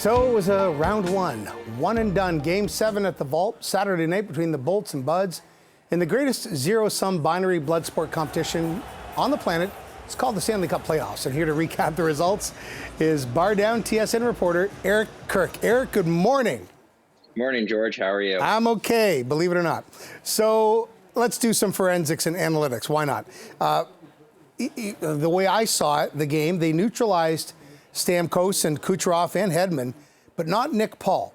So it was a round one and done. Game 7 at the Vault, Saturday night between the Bolts and Buds. In the greatest zero-sum binary blood sport competition on the planet, it's called the Stanley Cup Playoffs. And here to recap the results is Bar Down TSN reporter Eric Kirk. Eric, good morning. Morning, George. How are you? I'm okay, believe it or not. So let's do some forensics and analytics. Why not? The way I saw it, the game, they neutralized Stamkos and Kucherov and Hedman, but not Nick Paul.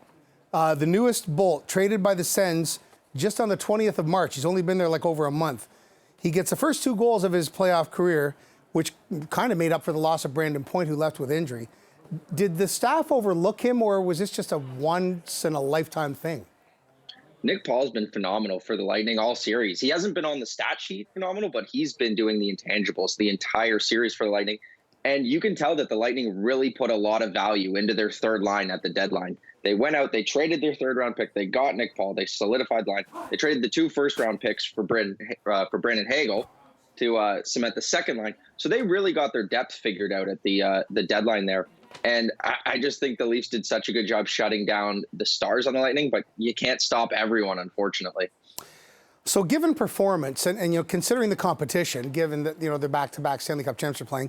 The newest Bolt, traded by the Sens just on the 20th of March. He's only been there like over a month. He gets the first 2 goals of his playoff career, which kind of made up for the loss of Brandon Point, who left with injury. Did the staff overlook him, or was this just a once-in-a-lifetime thing? Nick Paul's been phenomenal for the Lightning all series. He hasn't been on the stat sheet phenomenal, but he's been doing the intangibles the entire series for the Lightning. And you can tell that the Lightning really put a lot of value into their third line at the deadline. They went out, they traded their third-round pick, they got Nick Paul, they solidified the line. They traded the 2 first-round picks for Brandon Hagel to cement the second line. So they really got their depth figured out at the deadline there. And I just think the Leafs did such a good job shutting down the stars on the Lightning, but you can't stop everyone, unfortunately. So given performance and considering the competition, given that, the back-to-back Stanley Cup champs are playing,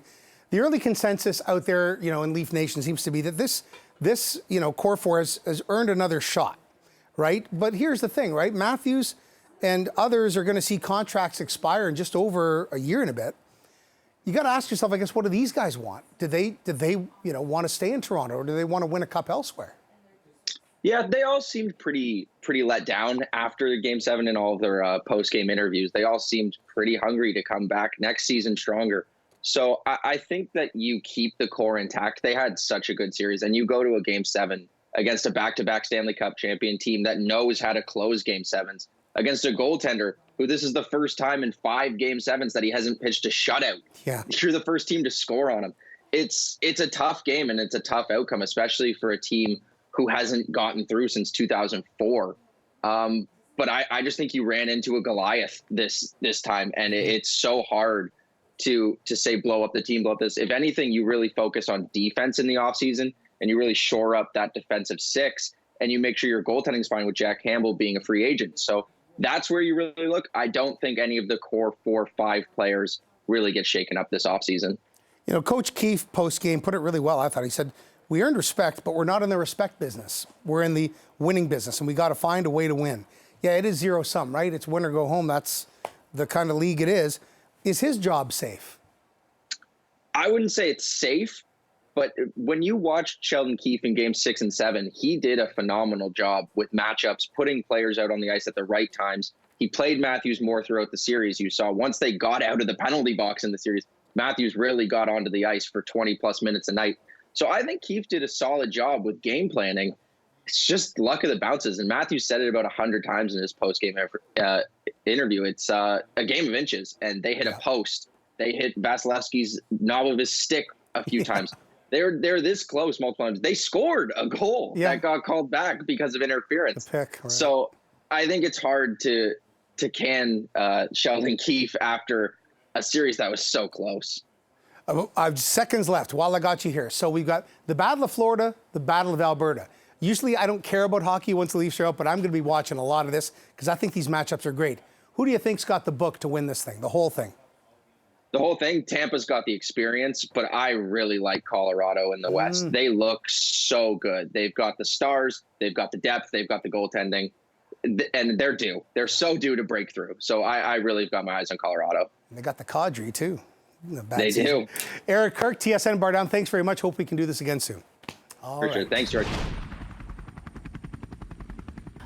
the early consensus out there, in Leaf Nation seems to be that this core four has earned another shot, right? But here's the thing, right? Matthews and others are going to see contracts expire in just over a year and a bit. You got to ask yourself, I guess, what do these guys want? Did they want to stay in Toronto, or do they want to win a cup elsewhere? Yeah, they all seemed pretty let down after Game 7 and all of their post-game interviews. They all seemed pretty hungry to come back next season stronger. So I think that you keep the core intact. They had such a good series, and you go to a Game 7 against a back-to-back Stanley Cup champion team that knows how to close Game 7s, against a goaltender who this is the first time in 5 Game 7s that he hasn't pitched a shutout. Yeah, you're the first team to score on him. It's a tough game, and it's a tough outcome, especially for a team who hasn't gotten through since 2004. But I just think you ran into a Goliath this time, and it's so hard to say blow up the team, blow up this. If anything, you really focus on defense in the offseason, and you really shore up that defensive 6, and you make sure your goaltending's fine with Jack Campbell being a free agent. So that's where you really look. I don't think any of the core 4-5 players really get shaken up this offseason. Coach Keefe post-game put it really well, I thought. He said, we earned respect, but we're not in the respect business. We're in the winning business, and we got to find a way to win. Yeah, it is zero-sum, right? It's win or go home. That's the kind of league it is. Is his job safe? I wouldn't say it's safe, but when you watched Sheldon Keefe in Game 6 and 7, he did a phenomenal job with matchups, putting players out on the ice at the right times. He played Matthews more throughout the series. You saw once they got out of the penalty box in the series, Matthews really got onto the ice for 20-plus minutes a night. So I think Keefe did a solid job with game planning. It's just luck of the bounces. And Matthews said it about 100 times in his post-game interview. It's a game of inches, and they hit a post. They hit Vasilevsky's knob of his stick a few times. They're this close multiple times. They scored a goal that got called back because of interference. Pick, right. So I think it's hard to can Sheldon Keefe after a series that was so close. I've seconds left while I got you here. So we've got the Battle of Florida, the Battle of Alberta. Usually I don't care about hockey once the Leafs show up, but I'm going to be watching a lot of this because I think these matchups are great. Who do you think's got the book to win this thing, the whole thing? The whole thing, Tampa's got the experience, but I really like Colorado in the West. They look so good. They've got the stars, they've got the depth, they've got the goaltending, and they're due. They're so due to break through. So I really have got my eyes on Colorado. And they got the cadre, too. They do. Eric Kirk, TSN Bar Down, thanks very much. Hope we can do this again soon. For sure. Thanks, George.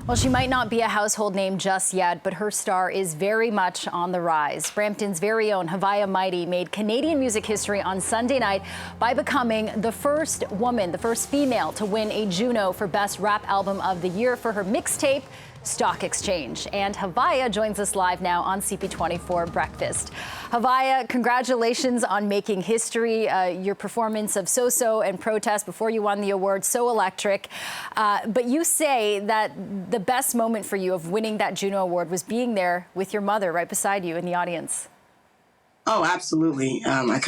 Well, she might not be a household name just yet, but her star is very much on the rise. Brampton's very own Haviah Mighty made Canadian music history on Sunday night by becoming the first woman, the first female to win a Juno for Best Rap Album of the Year for her mixtape, Stock Exchange. And Haviah joins us live now on CP24 Breakfast. Haviah, congratulations on making history. Your performance of So-So and Protest before you won the award, so electric. But you say that the best moment for you of winning that Juno Award was being there with your mother right beside you in the audience. Oh, absolutely. I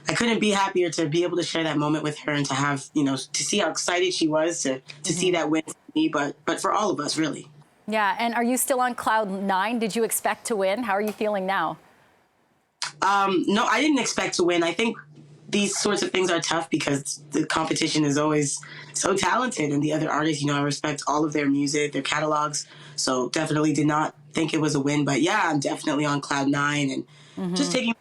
I couldn't be happier to be able to share that moment with her and to have, to see how excited she was to see that win for me, but for all of us, really. Yeah, and are you still on cloud 9? Did you expect to win? How are you feeling now? No, I didn't expect to win. I think these sorts of things are tough because the competition is always so talented, and the other artists, I respect all of their music, their catalogs. So definitely did not think it was a win. But yeah, I'm definitely on cloud 9 and just taking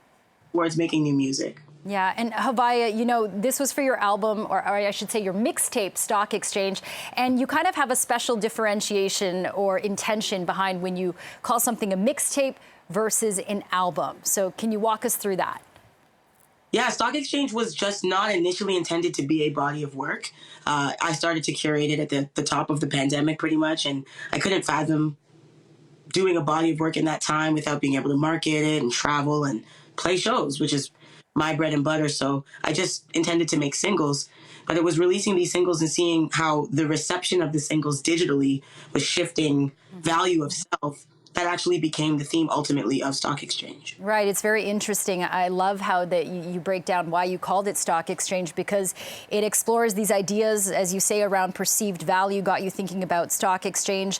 towards making new music. Yeah, and Haviah, this was for your album, or I should say your mixtape, Stock Exchange, and you kind of have a special differentiation or intention behind when you call something a mixtape versus an album. So can you walk us through that? Yeah, Stock Exchange was just not initially intended to be a body of work. I started to curate it at the top of the pandemic pretty much, and I couldn't fathom doing a body of work in that time without being able to market it and travel and play shows, which is my bread and butter. So I just intended to make singles, but it was releasing these singles and seeing how the reception of the singles digitally was shifting value of self. That actually became the theme ultimately of Stock Exchange. Right, it's very interesting. I love how that you break down why you called it Stock Exchange, because it explores these ideas, as you say, around perceived value, got you thinking about Stock Exchange,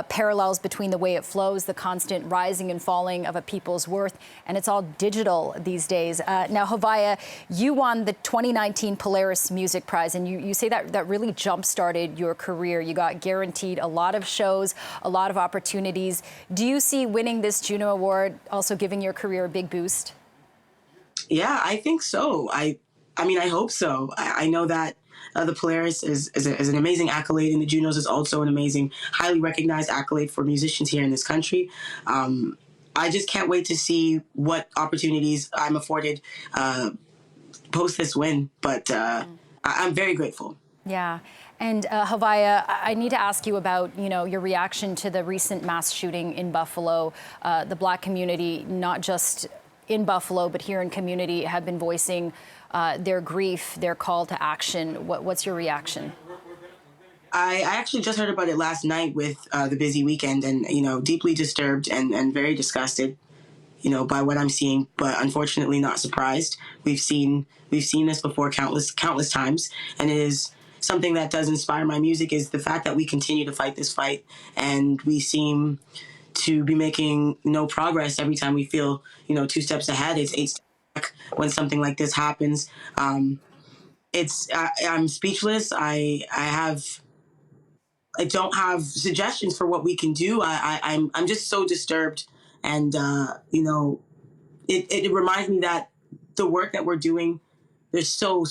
parallels between the way it flows, the constant rising and falling of a people's worth, and it's all digital these days. Now, Haviah, you won the 2019 Polaris Music Prize, and you say that really jump-started your career. You got guaranteed a lot of shows, a lot of opportunities. Do you see winning this Juno Award also giving your career a big boost? Yeah, I think so. I mean, I hope so. I know that the Polaris is an amazing accolade, and the Junos is also an amazing, highly recognized accolade for musicians here in this country. I just can't wait to see what opportunities I'm afforded post this win, but I'm very grateful. Yeah. And Haviah, I need to ask you about, your reaction to the recent mass shooting in Buffalo. The Black community, not just in Buffalo, but here in community, have been voicing their grief, their call to action. What's your reaction? I actually just heard about it last night with the busy weekend, and, deeply disturbed and very disgusted, by what I'm seeing, but unfortunately not surprised. We've seen this before countless times, and it is something that does inspire my music is the fact that we continue to fight this fight, and we seem to be making no progress every time we feel, 2 steps ahead. It's 8 steps back when something like this happens. I'm speechless. I don't have suggestions for what we can do. I'm just so disturbed, and it reminds me that the work that we're doing, there's so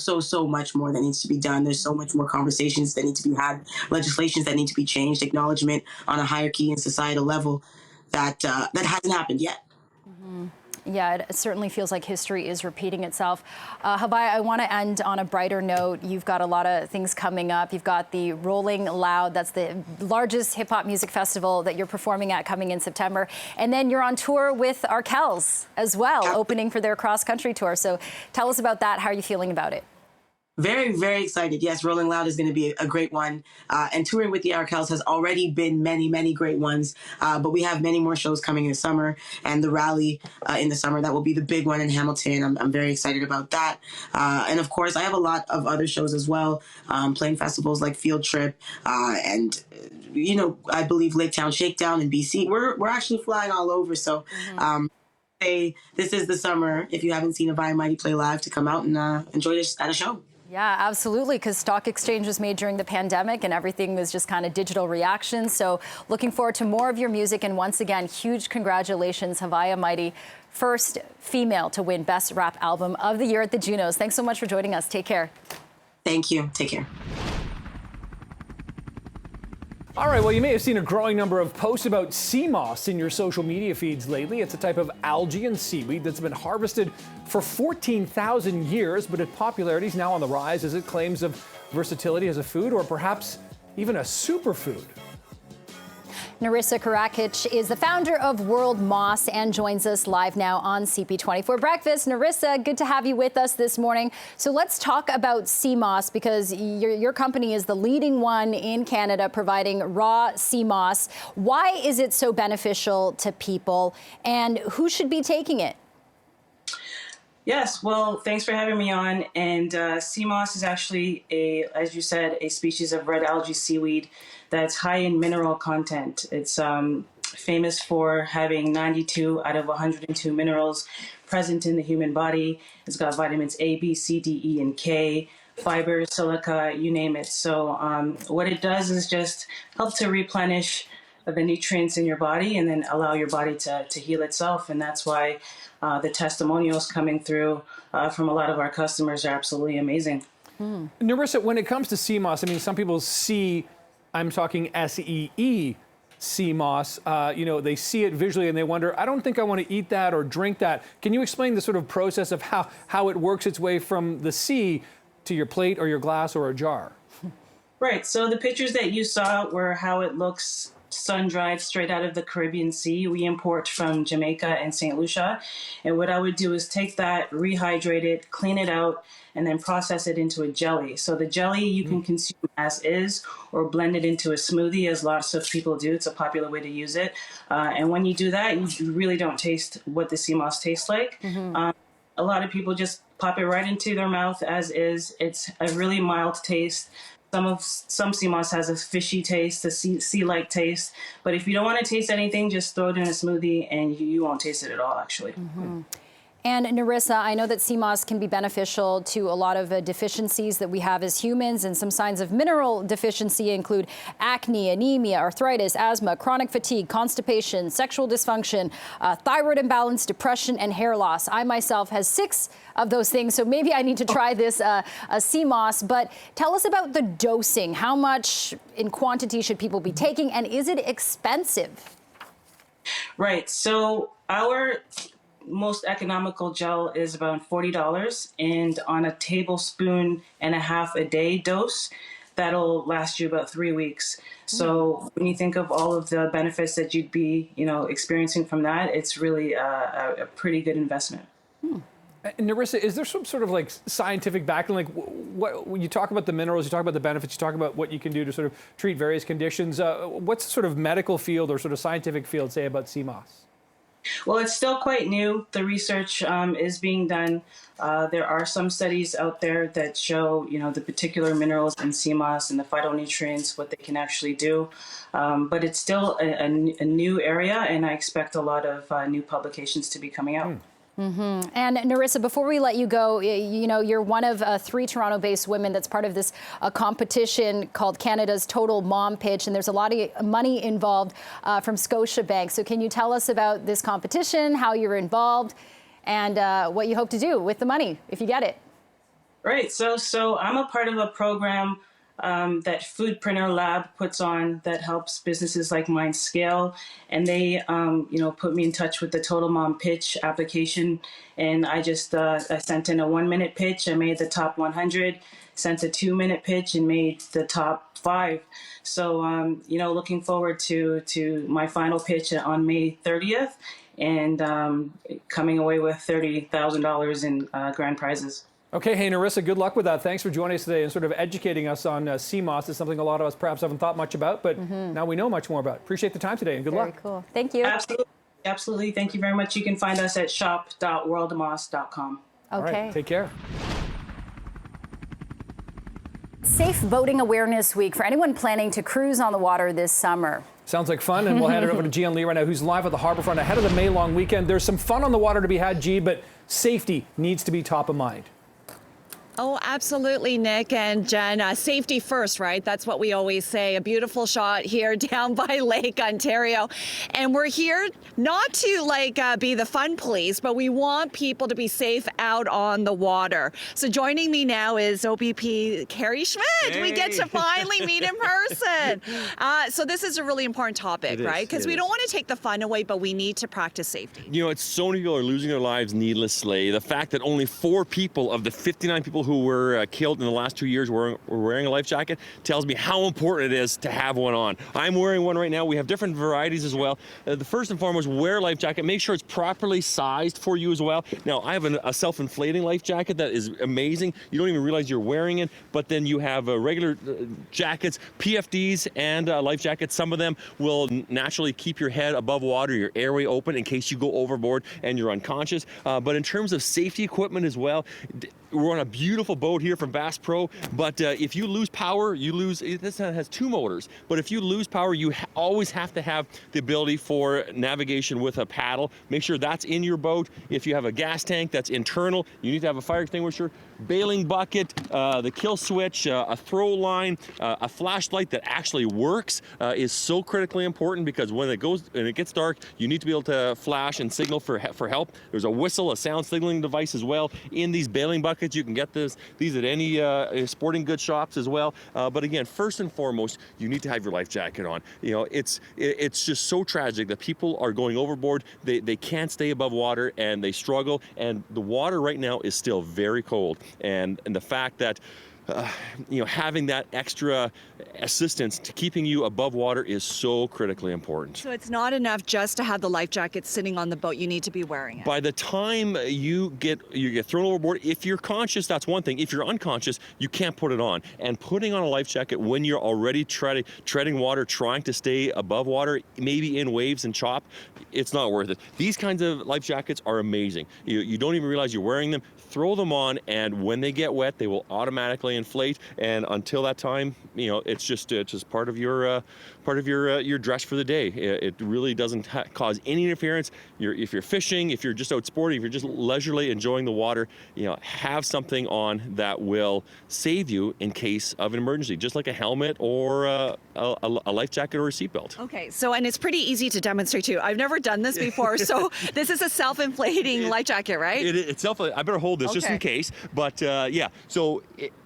much more that needs to be done. There's so much more conversations that need to be had, legislations that need to be changed, acknowledgement on a hierarchy and societal level that hasn't happened yet. Yeah, it certainly feels like history is repeating itself. Haviah, I want to end on a brighter note. You've got a lot of things coming up. You've got the Rolling Loud, that's the largest hip-hop music festival that you're performing at, coming in September. And then you're on tour with Arkells as well, opening for their cross-country tour. So tell us about that. How are you feeling about it? Very, very excited. Yes, Rolling Loud is going to be a great one. And touring with the Arkells has already been many, many great ones. But we have many more shows coming in the summer, and the rally in the summer. That will be the big one in Hamilton. I'm very excited about that. And of course, I have a lot of other shows as well, playing festivals like Field Trip and I believe Lake Town Shakedown in BC. We're actually flying all over. So this is the summer, if you haven't seen Haviah Mighty play live, to come out and enjoy this at a show. Yeah, absolutely, because Stock Exchange was made during the pandemic and everything was just kind of digital reactions. So looking forward to more of your music. And once again, huge congratulations, Haviah Mighty, first female to win Best Rap Album of the Year at the Junos. Thanks so much for joining us. Take care. Thank you. Take care. All right, well, you may have seen a growing number of posts about sea moss in your social media feeds lately. It's a type of algae and seaweed that's been harvested for 14,000 years, but its popularity is now on the rise as it claims of versatility as a food or perhaps even a superfood. Narissa Karakic is the founder of World Moss and joins us live now on CP24 Breakfast. Narissa, good to have you with us this morning. So let's talk about sea moss, because your company is the leading one in Canada providing raw sea moss. Why is it so beneficial to people, and who should be taking it? Yes, well, thanks for having me on. And sea moss is actually, as you said, a species of red algae seaweed that's high in mineral content. It's famous for having 92 out of 102 minerals present in the human body. It's got vitamins A, B, C, D, E, and K, fiber, silica, you name it. So what it does is just help to replenish the nutrients in your body and then allow your body to heal itself. And that's why the testimonials coming through from a lot of our customers are absolutely amazing. Narissa, when it comes to sea moss, I mean, some people see, I'm talking SEE, sea moss, they see it visually and they wonder, I don't think I want to eat that or drink that. Can you explain the sort of process of how it works its way from the sea to your plate or your glass or a jar? Right, so the pictures that you saw were how it looks sun-dried straight out of the Caribbean Sea. We import from Jamaica and St. Lucia. And what I would do is take that, rehydrate it, clean it out, and then process it into a jelly. So the jelly you can consume as is or blend it into a smoothie, as lots of people do. It's a popular way to use it. And when you do that, you really don't taste what the sea moss tastes like. A lot of people just pop it right into their mouth as is. It's a really mild taste. Some sea moss has a fishy taste, a sea-like taste. But if you don't want to taste anything, just throw it in a smoothie and you won't taste it at all, actually. And Narissa, I know that sea moss can be beneficial to a lot of deficiencies that we have as humans, and some signs of mineral deficiency include acne, anemia, arthritis, asthma, chronic fatigue, constipation, sexual dysfunction, thyroid imbalance, depression, and hair loss. I myself has 6 of those things, so maybe I need to try this sea moss. But tell us about the dosing. How much in quantity should people be taking, and is it expensive? Right, so our most economical gel is about $40, and on a tablespoon and a half a day dose, that'll last you about 3 weeks. So when you think of all of the benefits that you'd be, experiencing from that, it's really a pretty good investment. Narissa, is there some sort of like scientific background? Like, when you talk about the minerals, you talk about the benefits, you talk about what you can do to sort of treat various conditions. What's the sort of medical field or sort of scientific field say about sea moss? Well, it's still quite new. The research is being done. There are some studies out there that show, the particular minerals in sea moss and the phytonutrients, what they can actually do. But it's still a new area, and I expect a lot of new publications to be coming out. And Narissa, before we let you go, you're one of 3 Toronto-based women that's part of this competition called Canada's Total Mom Pitch, and there's a lot of money involved from Scotiabank. So can you tell us about this competition, how you're involved, and what you hope to do with the money if you get it? Right. So I'm a part of a program that Foodpreneur Lab puts on that helps businesses like mine scale. And they, put me in touch with the Total Mom Pitch application. And I just I sent in a 1-minute pitch. I made the top 100, sent a 2-minute pitch and made the top 5. So, looking forward to my final pitch on May 30th and coming away with $30,000 in grand prizes. Okay, hey, Narissa, good luck with that. Thanks for joining us today and sort of educating us on sea moss. It's something a lot of us perhaps haven't thought much about, but now we know much more about it. Appreciate the time today and good luck. Very cool. Thank you. Absolutely. Thank you very much. You can find us at shop.worldmoss.com. Okay. All right, take care. Safe Boating Awareness Week for anyone planning to cruise on the water this summer. Sounds like fun, and we'll hand it over to Gian Lee right now, who's live at the Harbourfront ahead of the May long weekend. There's some fun on the water to be had, G, but safety needs to be top of mind. Oh, absolutely, Nick and Jen. Safety first, right? That's what we always say. A beautiful shot here down by Lake Ontario. And we're here not to be the fun police, but we want people to be safe out on the water. So joining me now is OBP Carrie Schmidt. Hey. We get to finally meet in person. So this is a really important topic, right? Because we don't want to take the fun away, but we need to practice safety. It's so many people are losing their lives needlessly. The fact that only 4 people of the 59 people who were killed in the last 2 years were wearing a life jacket tells me how important it is to have one on. I'm wearing one right now. We have different varieties as well. The first and foremost, wear a life jacket. Make sure it's properly sized for you as well. Now, I have a self-inflating life jacket that is amazing. You don't even realize you're wearing it, but then you have regular jackets, PFDs, and life jackets. Some of them will naturally keep your head above water, your airway open in case you go overboard and you're unconscious. But in terms of safety equipment as well, we're on a beautiful boat here from Bass Pro, but if you lose power, you lose. This has 2 motors, but if you lose power, you always have to have the ability for navigation with a paddle. Make sure that's in your boat. If you have a gas tank that's internal, you need to have a fire extinguisher, bailing bucket, the kill switch, a throw line, a flashlight that actually works is so critically important, because when it gets dark, you need to be able to flash and signal for help. There's a whistle, a sound signaling device as well in these bailing buckets. You can get these at any sporting goods shops as well. But again, first and foremost, you need to have your life jacket on. You know, it's just so tragic that people are going overboard. They can't stay above water and they struggle. And the water right now is still very cold. And the fact that having that extra assistance to keeping you above water is so critically important. So it's not enough just to have the life jacket sitting on the boat. You need to be wearing it. By the time you get thrown overboard, if you're conscious, that's one thing. If you're unconscious, you can't put it on. And putting on a life jacket when you're already treading water, trying to stay above water, maybe in waves and chop, it's not worth it. These kinds of life jackets are amazing. You don't even realize you're wearing them. Throw them on, and when they get wet, they will automatically inflate. And until that time, it's just part of your dress for the day. It really doesn't cause any interference. If you're fishing, if you're just out sporting, if you're just leisurely enjoying the water, have something on that will save you in case of an emergency, just like a helmet or a life jacket or a seatbelt. Okay, and it's pretty easy to demonstrate too. I've never done this before, so this is a self-inflating life jacket, right? It's I better hold this just in case, but yeah. So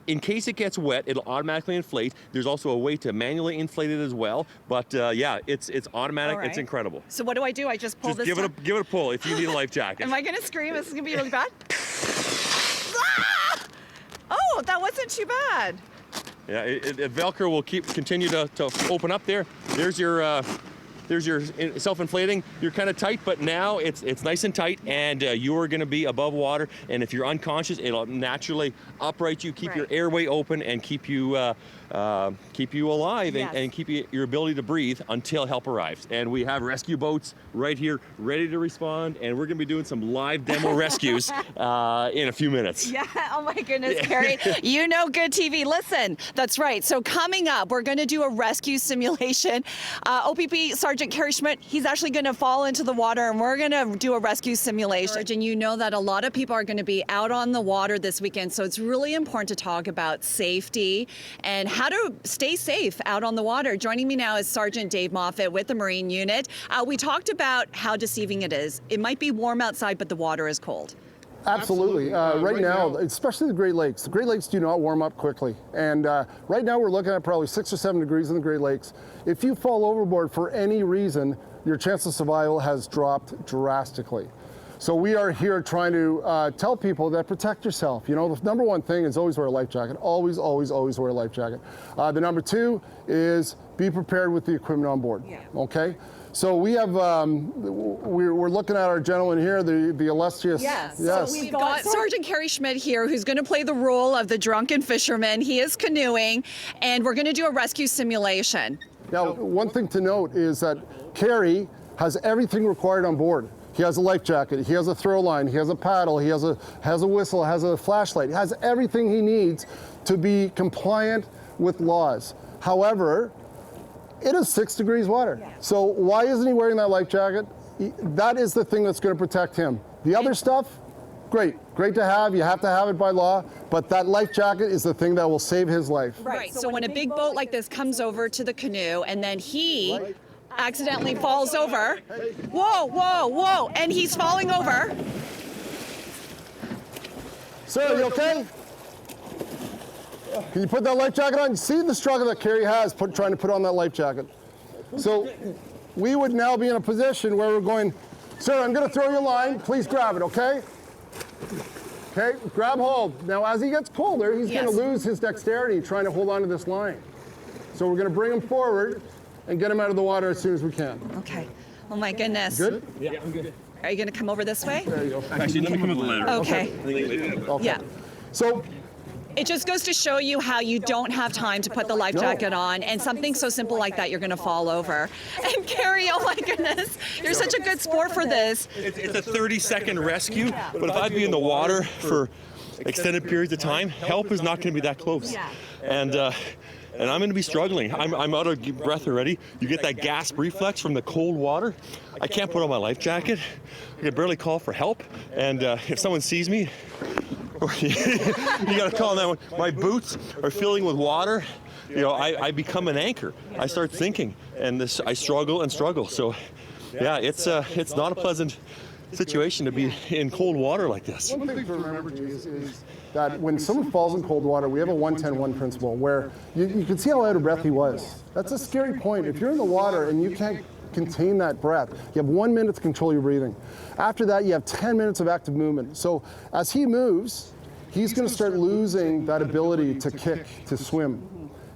in case it gets wet, it'll automatically inflate. There's also a way to manually inflate it as well, but yeah, it's automatic. Right. It's incredible. So what do? I just pull this? Give it a pull if you need a life jacket. Am I gonna scream? This is gonna be really bad. Ah! Oh, that wasn't too bad. Yeah, Velcro will continue to open up there. There's your self-inflating. You're kind of tight, but now it's nice and tight, and you are going to be above water. And if you're unconscious, it'll naturally upright you, keep your airway open, and keep you alive, and keep your ability to breathe until help arrives. And we have rescue boats right here ready to respond, and we're going to be doing some live demo rescues in a few minutes. Yeah, oh my goodness, Carrie. You know good TV. Listen, that's right. So coming up, we're going to do a rescue simulation. OPP Sergeant Carrie Schmidt, he's actually going to fall into the water, and we're going to do a rescue simulation. Sergeant, you know that a lot of people are going to be out on the water this weekend, so it's really important to talk about safety and how to stay safe out on the water. Joining me now is Sergeant Dave Moffat with the Marine Unit. We talked about how deceiving it is. It might be warm outside, but the water is cold. Absolutely. Right now, especially the Great Lakes do not warm up quickly. And right now we're looking at probably 6 or 7 degrees in the Great Lakes. If you fall overboard for any reason, your chance of survival has dropped drastically. So we are here trying to tell people that protect yourself. The number one thing is always wear a life jacket. Always, always, always wear a life jacket. The number 2 is be prepared with the equipment on board. Yeah. Okay? So we have, we're looking at our gentleman here, the illustrious. Yes. So we've got Sergeant Carrie Schmidt here, who's going to play the role of the drunken fisherman. He is canoeing, and we're going to do a rescue simulation. Now, one thing to note is that Carrie has everything required on board. He has a life jacket, he has a throw line, he has a paddle, he has a whistle, has a flashlight. He has everything he needs to be compliant with laws. However, it is 6 degrees water. Yeah. So why isn't he wearing that life jacket? That is the thing that's going to protect him. The other stuff, great to have. You have to have it by law, but that life jacket is the thing that will save his life. Right. So when a big boat like this comes over to the canoe, and then he accidentally falls over. Whoa, and he's falling over. Sir, are you okay? Can you put that life jacket on? You see the struggle that Carrie has trying to put on that life jacket. So we would now be in a position where we're going, sir, I'm going to throw you a line. Please grab it, okay? Okay, grab hold. Now, as he gets colder, he's Yes. going to lose his dexterity trying to hold on to this line. So we're going to bring him forward and get him out of the water as soon as we can. Okay. Oh my goodness. Good? Yeah, I'm good. Are you going to come over this way? There you go. Actually, let me come a little later. Okay. Okay. Yeah. So, It just goes to show you how you don't have time to put the life jacket on, and something so simple like that, you're going to fall over. And Carrie, oh my goodness, you're such a good sport for this. It's a 30-second rescue, but if I'd be in the water for extended periods of time, help is not going to be that close. Yeah. And I'm going to be struggling. I'm out of breath already. You get that gasp reflex from the cold water. I can't put on my life jacket. I can barely call for help. And if someone sees me, you got to call that one. My boots are filling with water. You know, I become an anchor. I start sinking, and I struggle and struggle. So, yeah, it's not a pleasant situation to be in cold water like this. one thing to remember, G, is that when someone falls in cold water, we have a 1-10-1 principle where you can see how out of breath he was. That's a scary point. If you're in the water and you can't contain that breath, you have 1 minute to control your breathing. After that, you have 10 minutes of active movement. So as he moves, he's going to start losing that ability to kick, to swim.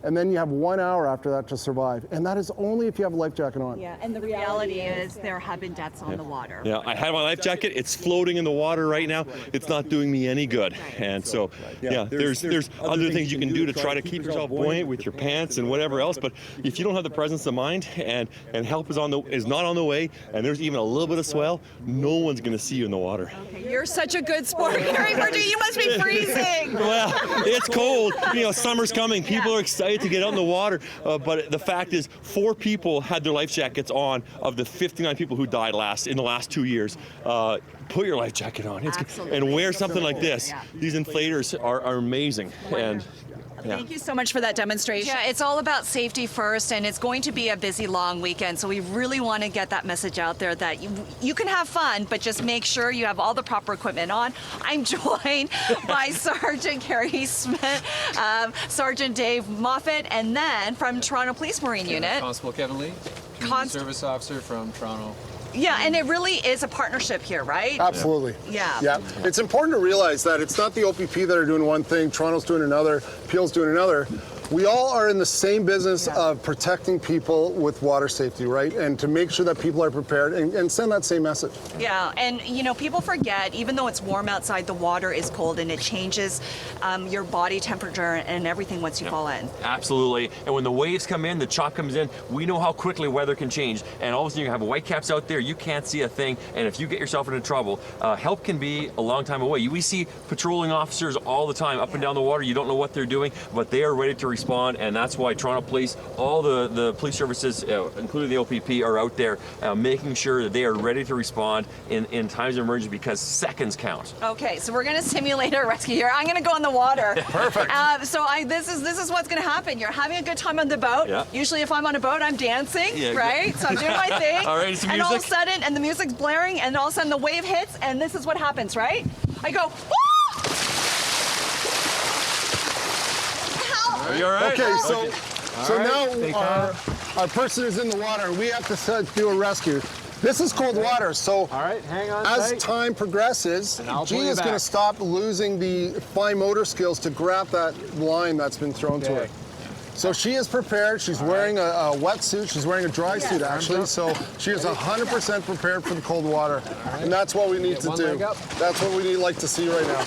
And then you have 1 hour after that to survive. And that is only if you have a life jacket on. Yeah, and the reality is there have been deaths on the water. Yeah, I have my life jacket. It's floating in the water right now. It's not doing me any good. And so, yeah, there's other things you can do to try to keep yourself buoyant with your pants and whatever else. But if you don't have the presence of mind and help is not on the way, and there's even a little bit of swell, no one's going to see you in the water. Okay, you're such a good sport, Carrie Purdue. You must be freezing. Well, it's cold. You know, summer's coming. People are excited to get out in the water. But the fact is, 4 people had their life jackets on of the 59 people who died in the last 2 years. Put your life jacket on. And wear something like this. These inflators are amazing. And Thank you so much for that demonstration. Yeah, it's all about safety first, and it's going to be a busy, long weekend, so we really want to get that message out there that you can have fun, but just make sure you have all the proper equipment on. I'm joined by Sergeant Carrie Smith, Sergeant Dave Moffat, and then from Toronto Police Marine Unit, Constable Kevin Lee, Community Service Officer from Toronto. Yeah, and it really is a partnership here, right? Absolutely. Yeah. Yeah. It's important to realize that it's not the OPP that are doing one thing, Toronto's doing another, Peel's doing another. We all are in the same business of protecting people with water safety, right? And to make sure that people are prepared and send that same message. Yeah, and you know, people forget, even though it's warm outside, the water is cold and it changes your body temperature and everything once you fall in. absolutely. And when the waves come in, the chop comes in, we know how quickly weather can change. And all of a sudden you have whitecaps out there, you can't see a thing. And if you get yourself into trouble, help can be a long time away. We see patrolling officers all the time up and down the water. You don't know what they're doing, but they are ready to respond. And that's why Toronto Police, all the police services, including the OPP, are out there making sure that they are ready to respond in times of emergency, because seconds count. Okay, so we're going to simulate a rescue here. I'm going to go in the water. Perfect. This is what's going to happen. You're having a good time on the boat. Yeah. Usually if I'm on a boat, I'm dancing, Yeah, right? So I'm doing my thing. All right, some and all of a music. sudden, and the music's blaring, and all of a sudden the wave hits, and this is what happens, right? I go, woo! Are you all right? Okay, so now our person is in the water. We have to do a rescue. This is cold water, so All right, hang on as tight. time progresses, I'll G pull you is going to back. stop losing the fine motor skills to grab that line that's been thrown to her. Okay. So she is prepared. She's wearing a wetsuit. She's wearing a dry suit, actually. So she is 100% prepared for the cold water. And that's what we need to one do. leg up. That's what we like to see right now.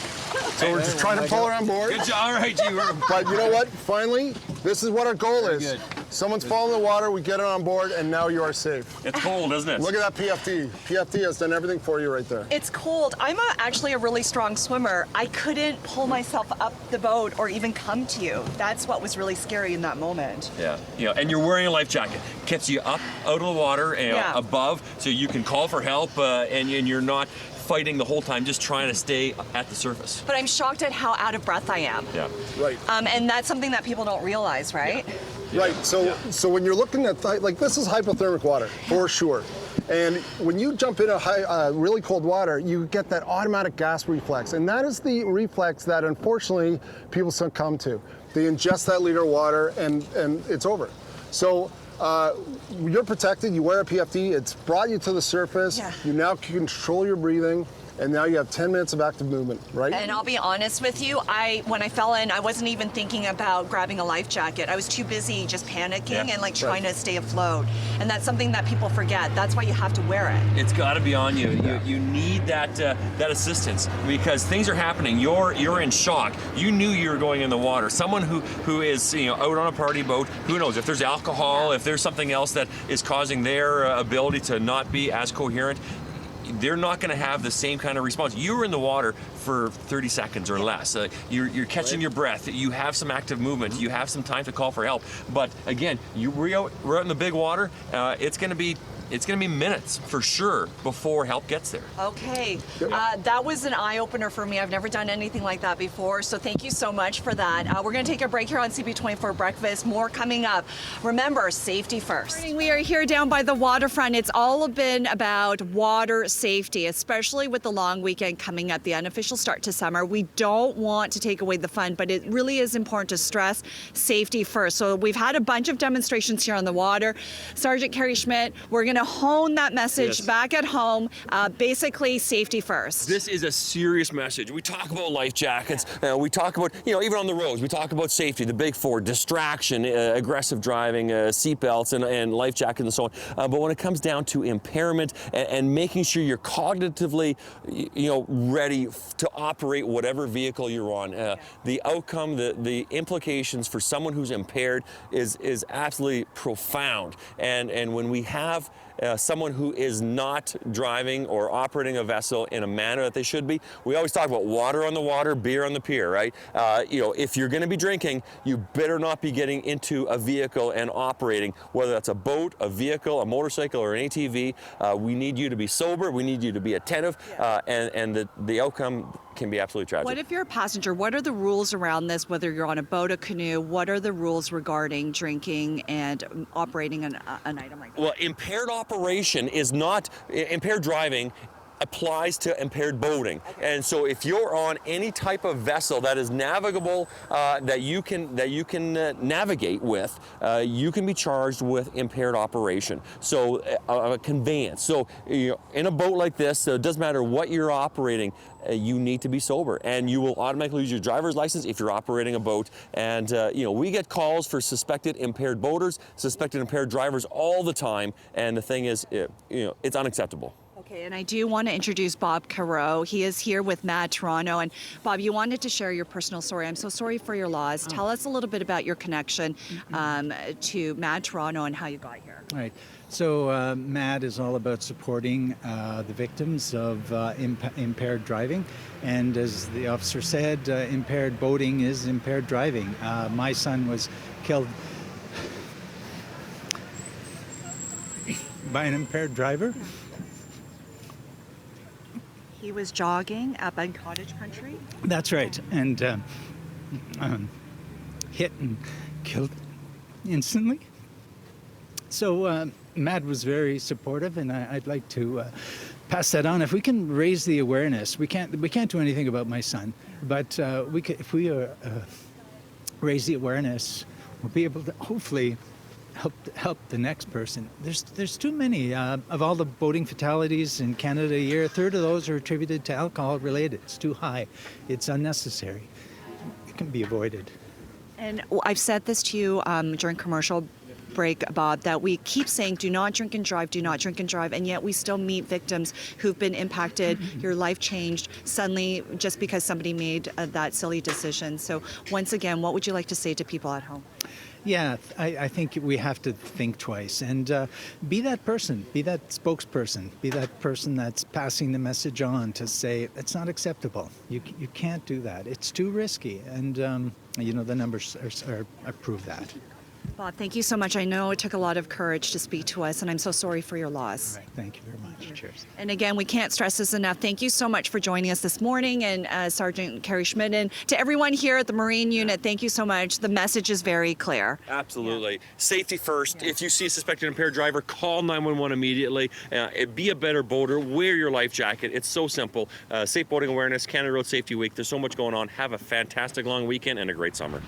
So we're just trying to pull her on board. Good job. All right, you were. But you know what? Finally, this is what our goal is. good. Someone's fallen in the water, we get it on board, and now you are safe. It's cold, isn't it? Look at that PFD. PFD has done everything for you right there. It's cold. I'm actually a really strong swimmer. I couldn't pull myself up the boat or even come to you. That's what was really scary in that moment. Yeah, and you're wearing a life jacket. Keeps you up out of the water and Yeah. above, so you can call for help, and you're not fighting the whole time, just trying to stay at the surface. But I'm shocked at how out of breath I am. Yeah. Right. And that's something that people don't realize, right? Right. So when you're looking at like this is hypothermic water for sure. And when you jump into really cold water, you get that automatic gas reflex, and that is the reflex that unfortunately people succumb to. They ingest that liter of water, and it's over. So you're protected. You wear a PFD. It's brought you to the surface. Yeah. You now can control your breathing. and now you have 10 minutes of active movement, right? And I'll be honest with you, when I fell in, I wasn't even thinking about grabbing a life jacket. I was too busy just panicking and like trying to stay afloat. And that's something that people forget. That's why you have to wear it. It's got to be on you. You need that assistance because things are happening. You're in shock. You knew you were going in the water. Someone who is out on a party boat, who knows if there's alcohol, if there's something else that is causing their ability to not be as coherent, they're not going to have the same kind of response. You were in the water for 30 seconds or less. You're catching your breath. You have some active movement. You have some time to call for help. But again, we're out in the big water. It's going to be minutes for sure before help gets there. Okay, that was an eye-opener for me. I've never done anything like that before, so thank you so much for that. We're going to take a break here on CP24 Breakfast. More coming up. Remember, safety first. We are here down by the waterfront. It's all been about water safety, especially with the long weekend coming up, the unofficial start to summer. We don't want to take away the fun, but it really is important to stress safety first. So we've had a bunch of demonstrations here on the water. Sergeant Carrie Schmidt, we're going to hone that message back at home. Basically, safety first. This is a serious message. We talk about life jackets. We talk about, even on the roads, we talk about safety, the big four: distraction, aggressive driving, seatbelts, and life jackets, and so on. But when it comes down to impairment and making sure you're cognitively, ready to operate whatever vehicle you're on, the outcome, the implications for someone who's impaired is absolutely profound. And when we have someone who is not driving or operating a vessel in a manner that they should be. We always talk about water on the water, beer on the pier, right? If you're going to be drinking, you better not be getting into a vehicle and operating, whether that's a boat, a vehicle, a motorcycle, or an ATV. We need you to be sober. We need you to be attentive, and the outcome can be absolutely tragic. What if you're a passenger? What are the rules around this, whether you're on a boat, a canoe? What are the rules regarding drinking and operating an item like that? Well, impaired operation is not, impaired driving applies to impaired boating. And so if you're on any type of vessel that is navigable, that you can navigate with, you can be charged with impaired operation. So a conveyance. So in a boat like this, it doesn't matter what you're operating, you need to be sober, and you will automatically lose your driver's license if you're operating a boat. And we get calls for suspected impaired boaters, suspected impaired drivers all the time. And the thing is, it's unacceptable. Okay, and I do want to introduce Bob Carrow. He is here with Mad Toronto. And Bob, you wanted to share your personal story. I'm so sorry for your loss. Tell us a little bit about your connection to Mad Toronto and how you got here. All right. So MAD is all about supporting the victims of impaired driving. And as the officer said, impaired boating is impaired driving. My son was killed by an impaired driver. He was jogging up in Cottage Country? That's right. And hit and killed instantly. So Matt was very supportive, and I'd like to pass that on. If we can raise the awareness, we can't do anything about my son, but if we raise the awareness, we'll be able to hopefully help the next person. There's too many of all the boating fatalities in Canada a year. A third of those are attributed to alcohol related. It's too high. It's unnecessary. It can be avoided. And I've said this to you during commercial break, Bob, that we keep saying do not drink and drive, do not drink and drive, and yet we still meet victims who've been impacted, your life changed suddenly just because somebody made that silly decision. So once again, what would you like to say to people at home? Yeah, I think we have to think twice and be that person, be that spokesperson, be that person that's passing the message on to say it's not acceptable. You can't do that. It's too risky, and the numbers prove that. Bob, thank you so much. I know it took a lot of courage to speak to us, and I'm so sorry for your loss. All right, thank you very much. Cheers. And again, we can't stress this enough. Thank you so much for joining us this morning, and Sergeant Carrie Schmidt, and to everyone here at the Marine Unit, thank you so much. The message is very clear. Absolutely. Yeah. Safety first. Yeah. If you see a suspected impaired driver, call 911 immediately. Be a better boater. Wear your life jacket. It's so simple. Safe Boating Awareness, Canada Road Safety Week. There's so much going on. Have a fantastic long weekend and a great summer.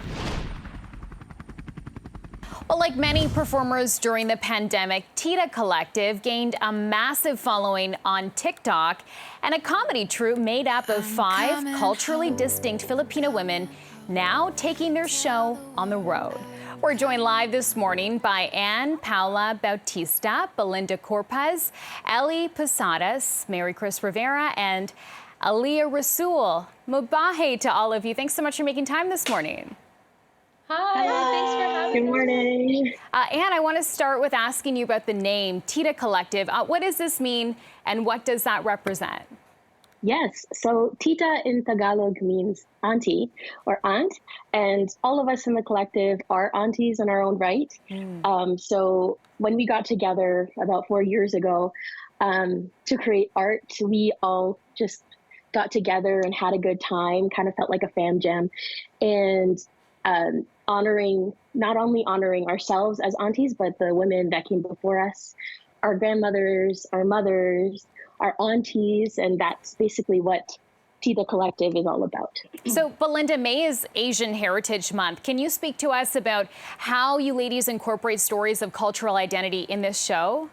Well, Well, like many performers during the pandemic, Tita Collective gained a massive following on TikTok, and a comedy troupe made up of 5 culturally distinct Filipino women now taking their show on the road. We're joined live this morning by Anne Paula Bautista, Belinda Corpez, Ellie Posadas, Mary Chris Rivera, and Aliyah Rasul. Mabahe to all of you. Thanks so much for making time this morning. Hi, thanks for having me. Good morning. Anne, I want to start with asking you about the name Tita Collective. What does this mean, and what does that represent? Yes, so Tita in Tagalog means auntie or aunt, and all of us in the collective are aunties in our own right. So when we got together about 4 years ago to create art, we all just got together and had a good time, kind of felt like a fam jam, and not only honoring ourselves as aunties, but the women that came before us, our grandmothers, our mothers, our aunties, and that's basically what Tita Collective is all about. So, Belinda, May is Asian Heritage Month. Can you speak to us about how you ladies incorporate stories of cultural identity in this show?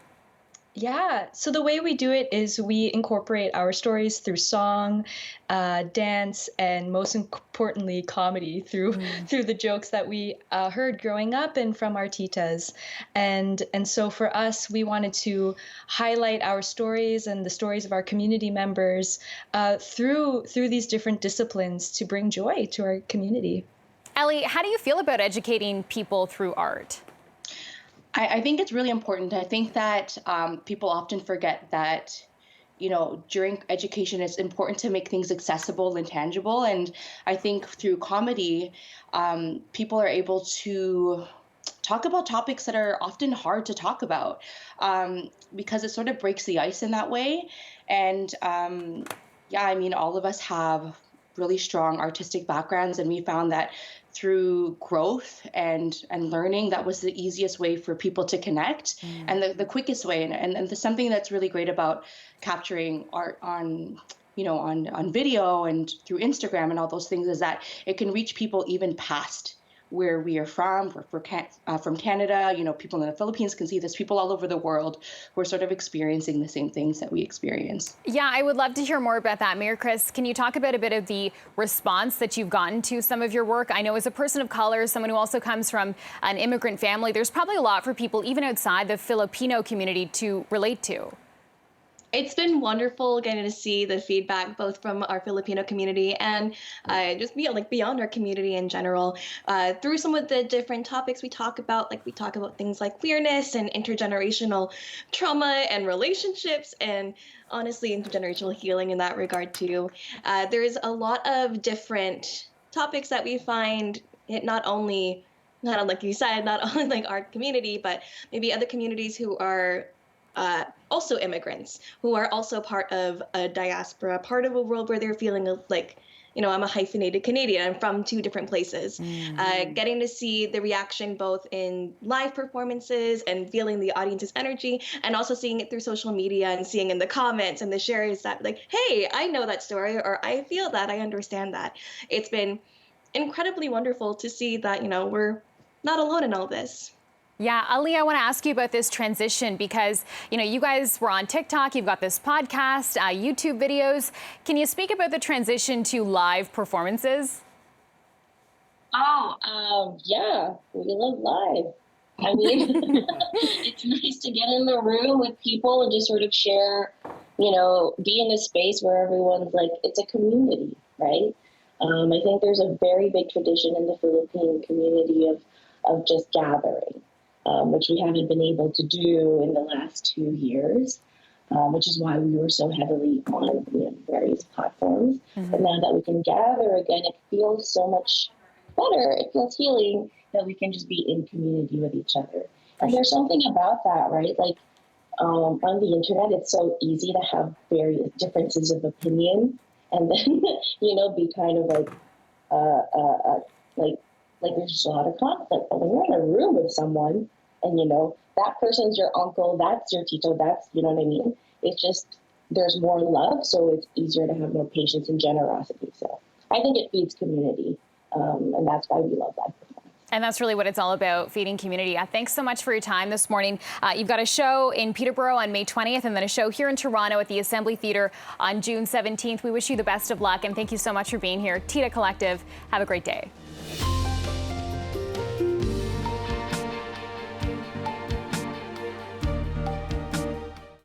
Yeah, so the way we do it is we incorporate our stories through song, dance, and most importantly, comedy through the jokes that we heard growing up and from our titas. And so for us, we wanted to highlight our stories and the stories of our community members through these different disciplines to bring joy to our community. Ellie, how do you feel about educating people through art? I think it's really important. I think that people often forget that, during education, it's important to make things accessible and tangible. And I think through comedy, people are able to talk about topics that are often hard to talk about because it sort of breaks the ice in that way. And all of us have really strong artistic backgrounds, and we found that through growth and learning, that was the easiest way for people to connect and the quickest way. And there's something that's really great about capturing art on video and through Instagram and all those things is that it can reach people even past where we are from. We're from Canada, people in the Philippines can see this, people all over the world who are sort of experiencing the same things that we experience. Yeah, I would love to hear more about that. Mary Chris, can you talk about a bit of the response that you've gotten to some of your work? I know as a person of color, someone who also comes from an immigrant family, there's probably a lot for people even outside the Filipino community to relate to. It's been wonderful getting to see the feedback both from our Filipino community and just beyond our community in general. Through some of the different topics we talk about things like queerness and intergenerational trauma and relationships and honestly intergenerational healing in that regard too. There's a lot of different topics that we find not only like you said, not only like our community, but maybe other communities who are also immigrants, who are also part of a diaspora, part of a world where they're feeling like, I'm a hyphenated Canadian, I'm from 2 different places. Getting to see the reaction both in live performances and feeling the audience's energy, and also seeing it through social media and seeing in the comments and the shares that like, hey, I know that story, or I feel that, I understand that. It's been incredibly wonderful to see that, we're not alone in all this. Yeah, Ali, I want to ask you about this transition because, you guys were on TikTok, you've got this podcast, YouTube videos. Can you speak about the transition to live performances? Yeah, we love live. I mean, it's nice to get in the room with people and just sort of share, be in a space where everyone's like, it's a community, right? I think there's a very big tradition in the Philippine community of just gathering. Which we haven't been able to do in the last 2 years, which is why we were so heavily on various platforms. But now that we can gather again, it feels so much better. It feels healing that we can just be in community with each other. And there's something about that, right? Like on the internet, it's so easy to have various differences of opinion and then, be kind of like there's just a lot of conflict. But when you're in a room with someone and, that person's your uncle, that's your tito, that's, you know what I mean? It's just, there's more love, so it's easier to have more patience and generosity. So I think it feeds community, and that's why we love that performance. And that's really what it's all about, feeding community. Thanks so much for your time this morning. You've got a show in Peterborough on May 20th and then a show here in Toronto at the Assembly Theatre on June 17th. We wish you the best of luck and thank you so much for being here. Tita Collective, have a great day.